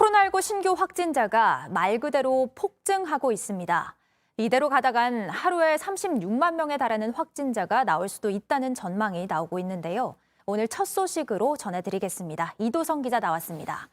코로나19 신규 확진자가 말 그대로 폭증하고 있습니다. 이대로 가다간 하루에 36만 명에 달하는 확진자가 나올 수도 있다는 전망이 나오고 있는데요. 오늘 첫 소식으로 전해드리겠습니다. 이도성 기자 나왔습니다.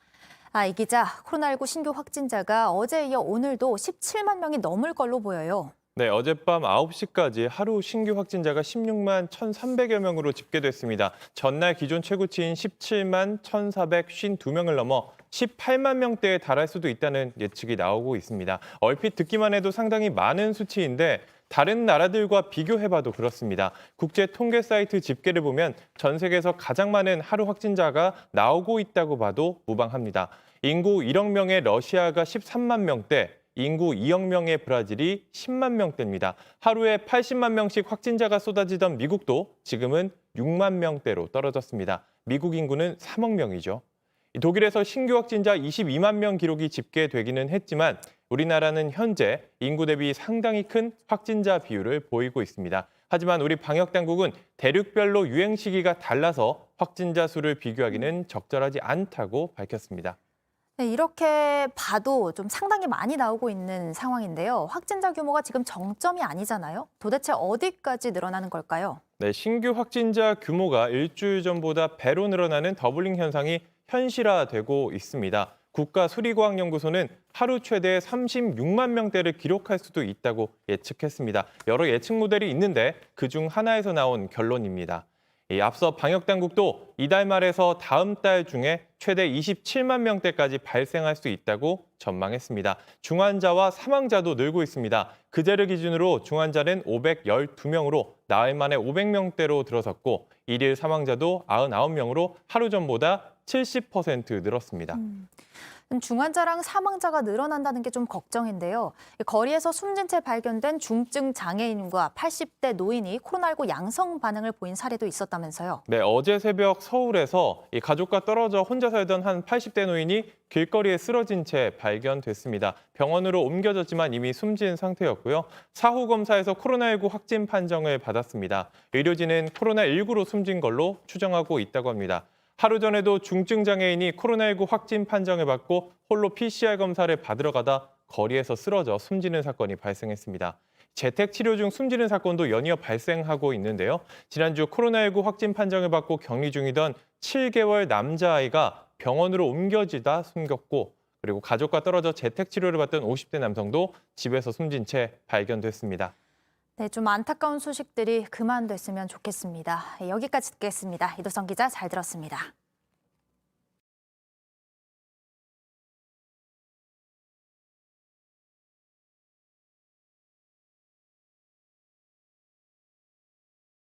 이 기자, 코로나19 신규 확진자가 어제에 이어 오늘도 17만 명이 넘을 걸로 보여요. 네, 어젯밤 9시까지 하루 신규 확진자가 16만 1,300여 명으로 집계됐습니다. 전날 기존 최고치인 17만 1,452명을 넘어 18만 명대에 달할 수도 있다는 예측이 나오고 있습니다. 얼핏 듣기만 해도 상당히 많은 수치인데 다른 나라들과 비교해봐도 그렇습니다. 국제 통계 사이트 집계를 보면 전 세계에서 가장 많은 하루 확진자가 나오고 있다고 봐도 무방합니다. 인구 1억 명의 러시아가 13만 명대, 인구 2억 명의 브라질이 10만 명대입니다. 하루에 80만 명씩 확진자가 쏟아지던 미국도 지금은 6만 명대로 떨어졌습니다. 미국 인구는 3억 명이죠. 독일에서 신규 확진자 22만 명 기록이 집계되기는 했지만 우리나라는 현재 인구 대비 상당히 큰 확진자 비율을 보이고 있습니다. 하지만 우리 방역당국은 대륙별로 유행 시기가 달라서 확진자 수를 비교하기는 적절하지 않다고 밝혔습니다. 네, 이렇게 봐도 좀 상당히 많이 나오고 있는 상황인데요. 확진자 규모가 지금 정점이 아니잖아요. 도대체 어디까지 늘어나는 걸까요? 네, 신규 확진자 규모가 일주일 전보다 배로 늘어나는 더블링 현상이 현실화되고 있습니다. 국가수리과학연구소는 하루 최대 36만 명대를 기록할 수도 있다고 예측했습니다. 여러 예측 모델이 있는데 그중 하나에서 나온 결론입니다. 앞서 방역당국도 이달 말에서 다음 달 중에 최대 27만 명대까지 발생할 수 있다고 전망했습니다. 중환자와 사망자도 늘고 있습니다. 그제를 기준으로 중환자는 512명으로 나흘 만에 500명대로 들어섰고 일일 사망자도 99명으로 하루 전보다 70% 늘었습니다. 중환자랑 사망자가 늘어난다는 게 좀 걱정인데요. 거리에서 숨진 채 발견된 중증 장애인과 80대 노인이 코로나19 양성 반응을 보인 사례도 있었다면서요. 네, 어제 새벽 서울에서 가족과 떨어져 혼자 살던 한 80대 노인이 길거리에 쓰러진 채 발견됐습니다. 병원으로 옮겨졌지만 이미 숨진 상태였고요. 사후 검사에서 코로나19 확진 판정을 받았습니다. 의료진은 코로나19로 숨진 걸로 추정하고 있다고 합니다. 하루 전에도 중증 장애인이 코로나19 확진 판정을 받고 홀로 PCR 검사를 받으러 가다 거리에서 쓰러져 숨지는 사건이 발생했습니다. 재택 치료 중 숨지는 사건도 연이어 발생하고 있는데요. 지난주 코로나19 확진 판정을 받고 격리 중이던 7개월 남자아이가 병원으로 옮겨지다 숨졌고 그리고 가족과 떨어져 재택 치료를 받던 50대 남성도 집에서 숨진 채 발견됐습니다. 네, 좀 안타까운 소식들이 그만 됐으면 좋겠습니다. 여기까지 듣겠습니다. 이도성 기자 잘 들었습니다.